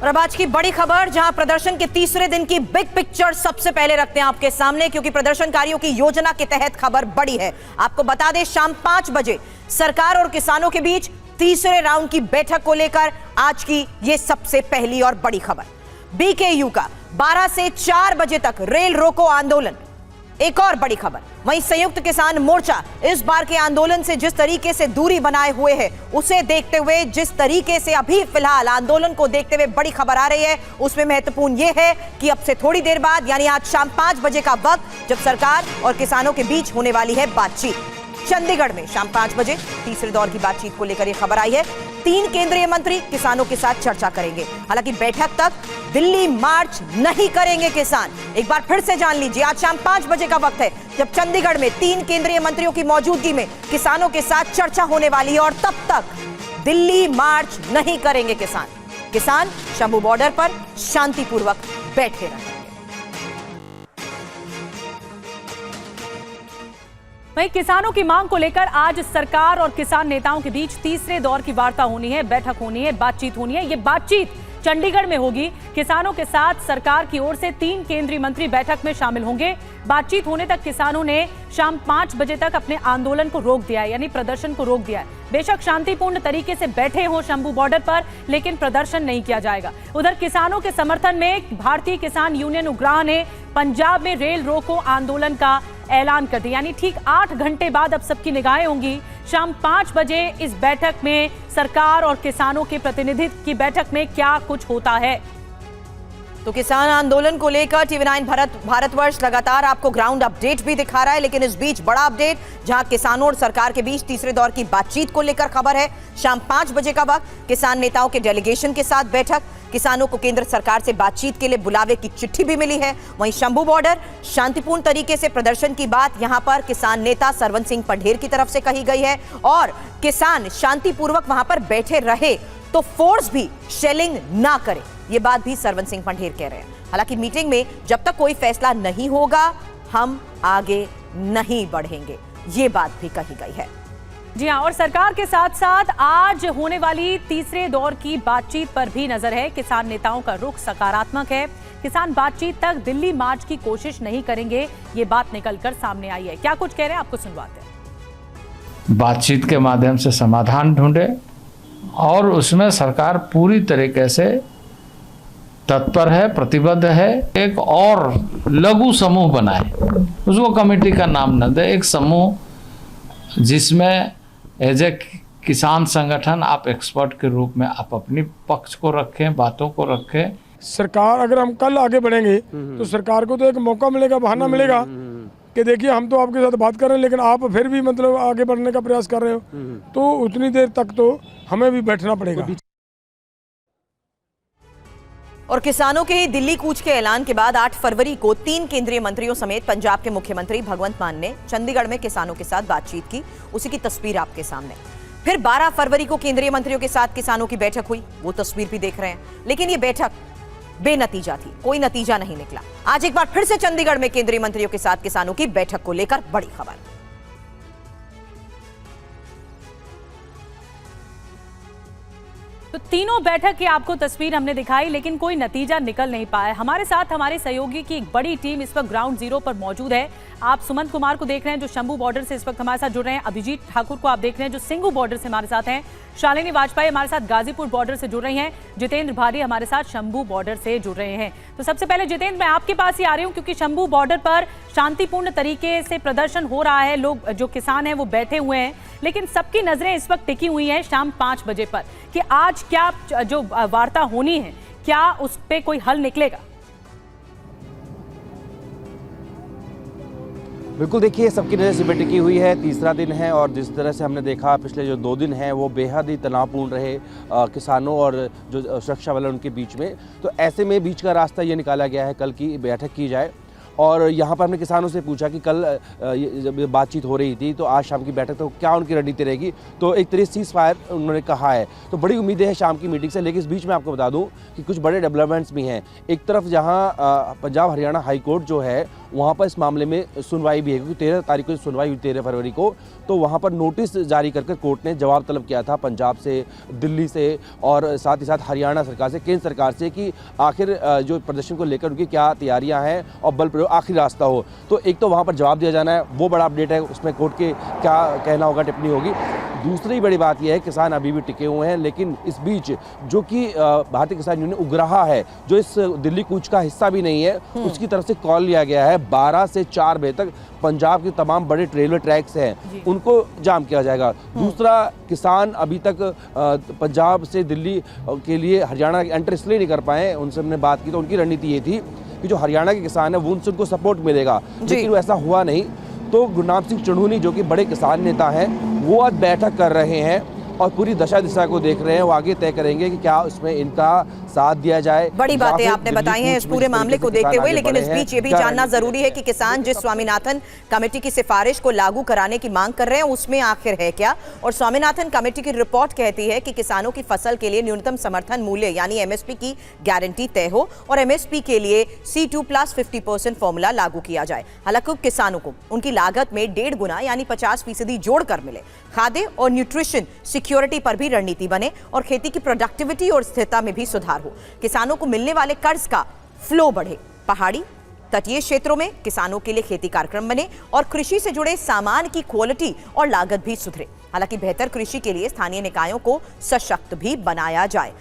और अब आज की बड़ी खबर, जहां प्रदर्शन के तीसरे दिन की बिग पिक्चर सबसे पहले रखते हैं आपके सामने, क्योंकि प्रदर्शनकारियों की योजना के तहत खबर बड़ी है। आपको बता दें, शाम 5 बजे सरकार और किसानों के बीच तीसरे राउंड की बैठक को लेकर आज की यह सबसे पहली और बड़ी खबर। बीकेयू का 12 से 4 बजे तक रेल रोको आंदोलन, एक और बड़ी खबर। वहीं संयुक्त किसान मोर्चा इस बार के आंदोलन से जिस तरीके से दूरी बनाए हुए है, उसे देखते हुए, जिस तरीके से अभी फिलहाल आंदोलन को देखते हुए बड़ी खबर आ रही है, उसमें महत्वपूर्ण यह है कि अब से थोड़ी देर बाद, यानी आज शाम 5 बजे का वक्त, जब सरकार और किसानों के बीच होने वाली है बातचीत। चंडीगढ़ में शाम 5 बजे तीसरे दौर की बातचीत को लेकर यह खबर आई है। 3 केंद्रीय मंत्री किसानों के साथ चर्चा करेंगे। हालांकि बैठक तक दिल्ली मार्च नहीं करेंगे किसान। एक बार फिर से जान लीजिए, आज शाम 5 बजे का वक्त है जब चंडीगढ़ में 3 केंद्रीय मंत्रियों की मौजूदगी में किसानों के साथ चर्चा होने वाली है, और तब तक दिल्ली मार्च नहीं करेंगे किसान। किसान शंभू बॉर्डर पर शांतिपूर्वक बैठे रहेंगे। वहीं किसानों की मांग को लेकर आज सरकार और किसान नेताओं के बीच तीसरे दौर की वार्ता होनी है, बैठक होनी है, बातचीत होनी है। ये बातचीत चंडीगढ़ में होगी। किसानों के साथ सरकार की ओर से 3 केंद्रीय मंत्री बैठक में शामिल होंगे। बातचीत होने तक किसानों ने शाम 5 बजे तक अपने आंदोलन को रोक दिया है, यानी प्रदर्शन को रोक दिया है। बेशक शांतिपूर्ण तरीके से बैठे हो शंभू बॉर्डर पर, लेकिन प्रदर्शन नहीं किया जाएगा। उधर किसानों के समर्थन में भारतीय किसान यूनियन उग्राह ने पंजाब में रेल रोको आंदोलन का ऐलान कर दिया। यानी ठीक 8 घंटे बाद अब सबकी निगाहें होंगी शाम 5 बजे इस बैठक में, सरकार और किसानों के प्रतिनिधित्व की बैठक में क्या कुछ होता है। तो किसान आंदोलन को लेकर TV9 भारतवर्ष लगातार आपको ग्राउंड अपडेट भी दिखा रहा है, लेकिन इस बीच बड़ा अपडेट, जहां किसानों और सरकार के बीच तीसरे दौर की बातचीत को लेकर खबर है। शाम 5 बजे का वक्त, किसान नेताओं के डेलीगेशन के साथ बैठक। किसानों को केंद्र सरकार से बातचीत के लिए बुलावे की चिट्ठी भी मिली है। वहीं शंभू बॉर्डर शांतिपूर्ण तरीके से प्रदर्शन की बात यहां पर किसान नेता सरवन सिंह पंढेर की तरफ से कही गई है, और किसान शांतिपूर्वक वहां पर बैठे रहे तो फोर्स भी शेलिंग ना करे, ये बात भी सरवन सिंह पंढेर कह रहे हैं। हालांकि मीटिंग में जब तक कोई फैसला नहीं होगा, हम आगे नहीं बढ़ेंगे, ये बात भी कही गई है। जी हां, और सरकार के साथ साथ आज होने वाली तीसरे दौर की बातचीत पर भी नजर है। किसान नेताओं का रुख सकारात्मक है। किसान बातचीत तक दिल्ली मार्च की कोशिश नहीं करेंगे, ये बात निकलकर सामने आई है। क्या कुछ कह रहे हैं, आपको सुनवाते हैं। बातचीत के माध्यम से समाधान ढूंढे, और उसमें सरकार पूरी तरीके से तत्पर है, प्रतिबद्ध है। एक और लघु समूह बनाए, उसको कमेटी का नाम न दे, एक समूह जिसमें एज ए किसान संगठन आप एक्सपर्ट के रूप में आप अपनी पक्ष को रखें, बातों को रखें। सरकार, अगर हम कल आगे बढ़ेंगे तो सरकार को तो एक मौका मिलेगा, बहाना मिलेगा कि देखिए हम तो आपके साथ बात कर रहे हैं, लेकिन आप फिर भी मतलब आगे बढ़ने का प्रयास कर रहे हो, तो उतनी देर तक तो हमें भी बैठना पड़ेगा। और किसानों के दिल्ली कूच के ऐलान के बाद 8 फरवरी को 3 केंद्रीय मंत्रियों समेत पंजाब के मुख्यमंत्री भगवंत मान ने चंडीगढ़ में किसानों के साथ बातचीत की। उसी की तस्वीर आपके सामने। फिर 12 फरवरी को केंद्रीय मंत्रियों के साथ किसानों की बैठक हुई, वो तस्वीर भी देख रहे हैं। लेकिन ये बैठक बेनतीजा थी, कोई नतीजा नहीं निकला। आज एक बार फिर से चंडीगढ़ में केंद्रीय मंत्रियों के साथ किसानों की बैठक को लेकर बड़ी खबर। तो तीनों बैठक की आपको तस्वीर हमने दिखाई, लेकिन कोई नतीजा निकल नहीं पाया। हमारे साथ हमारे सहयोगी की एक बड़ी टीम इस वक्त ग्राउंड जीरो पर मौजूद है। आप सुमंत कुमार को देख रहे हैं जो शंभू बॉर्डर से इस वक्त हमारे साथ जुड़ रहे हैं। अभिजीत ठाकुर को आप देख रहे हैं जो सिंघू बॉर्डर से हमारे साथ हैं। शालिनी वाजपेयी हमारे साथ गाजीपुर बॉर्डर से जुड़ रही हैं। जितेंद्र भारी हमारे साथ शंभू बॉर्डर से जुड़ रहे हैं। तो सबसे पहले जितेंद्र, मैं आपके पास ही आ रही हूँ, क्योंकि शंभू बॉर्डर पर शांतिपूर्ण तरीके से प्रदर्शन हो रहा है। लोग जो किसान हैं वो बैठे हुए हैं, लेकिन सबकी नजरें इस वक्त टिकी हुई हैं शाम 5 बजे पर कि आज क्या जो वार्ता होनी है, क्या उस पर कोई हल निकलेगा। बिल्कुल, देखिए सबकी नज़र सिर पे टिकी हुई है। तीसरा दिन है, और जिस तरह से हमने देखा पिछले जो 2 दिन हैं वो बेहद ही तनावपूर्ण रहे किसानों और जो सुरक्षा बल उनके बीच में। तो ऐसे में बीच का रास्ता ये निकाला गया है कल की बैठक की जाए, और यहाँ पर हमने किसानों से पूछा कि कल जब बातचीत हो रही थी तो आज शाम की बैठक तो क्या उनकी रणनीति रहेगी, तो एक तरह सीज फायर उन्होंने कहा है। तो बड़ी उम्मीदें हैं शाम की मीटिंग से, लेकिन इस बीच में आपको बता दूं कि कुछ बड़े डेवलपमेंट्स भी हैं। एक तरफ जहां पंजाब हरियाणा हाई कोर्ट जो है वहां पर इस मामले में सुनवाई भी है, क्योंकि 13 तारीख को सुनवाई हुई 13 फरवरी को, तो वहां पर नोटिस जारी कर कोर्ट ने जवाब तलब किया था पंजाब से, दिल्ली से और साथ ही साथ हरियाणा सरकार से, केंद्र सरकार से कि आखिर जो प्रदर्शन को लेकर उनकी क्या तैयारियां हैं और बल प्रयोग आखिरी रास्ता हो। तो एक तो वहां पर जवाब दिया जाना है, वो बड़ा अपडेट है, उसमें कोर्ट के क्या कहना होगा, टिप्पणी होगी। दूसरी बड़ी बात यह है किसान अभी भी टिके हुए हैं, लेकिन इस बीच जो कि भारतीय किसान यूनियन उग्राहा है, जो इस दिल्ली कूच का हिस्सा भी नहीं है, उसकी तरफ से कॉल लिया गया है 12 से 4 बजे तक पंजाब के तमाम बड़े रेलवे ट्रैक्स हैं उनको जाम किया जाएगा। दूसरा, किसान अभी तक पंजाब से दिल्ली के लिए हरियाणा एंटर इसलिए नहीं कर पाए, उनसे हमने बात की तो उनकी रणनीति ये थी कि जो हरियाणा के किसान है वो उनसे उनको सपोर्ट मिलेगा, लेकिन वैसा हुआ नहीं। तो गुरनाम सिंह चढ़ूनी जो कि बड़े किसान नेता हैं वो आज बैठक कर रहे हैं और पूरी दशा दिशा को देख रहे हैं। वो आगे तय करेंगे कि क्या उसमें इनका साथ दिया जाए। बड़ी बातें आपने बताई हैं इस पूरे मामले को देखते हुए, लेकिन इस बीच ये भी जानना जरूरी है कि किसान जिस स्वामीनाथन कमेटी की सिफारिश को लागू कराने की मांग कर रहे हैं उसमें आखिर है क्या। और स्वामीनाथन कमेटी की रिपोर्ट कहती है कि किसानों की फसल के लिए न्यूनतम समर्थन मूल्य यानी एमएसपी की गारंटी तय हो और एमएसपी के लिए C2+50% फॉर्मूला लागू किया जाए। हालांकि किसानों को उनकी लागत में 1.5 गुना यानी 50% जोड़कर मिले। खाद्य और न्यूट्रिशन सिक्योरिटी पर भी रणनीति बने और खेती की प्रोडक्टिविटी और स्थिरता में भी सुधार हो। किसानों को मिलने वाले कर्ज का फ्लो बढ़े। पहाड़ी तटीय क्षेत्रों में किसानों के लिए खेती कार्यक्रम बने और कृषि से जुड़े सामान की क्वालिटी और लागत भी सुधरे। हालांकि बेहतर कृषि के लिए स्थानीय निकायों को सशक्त भी बनाया जाए।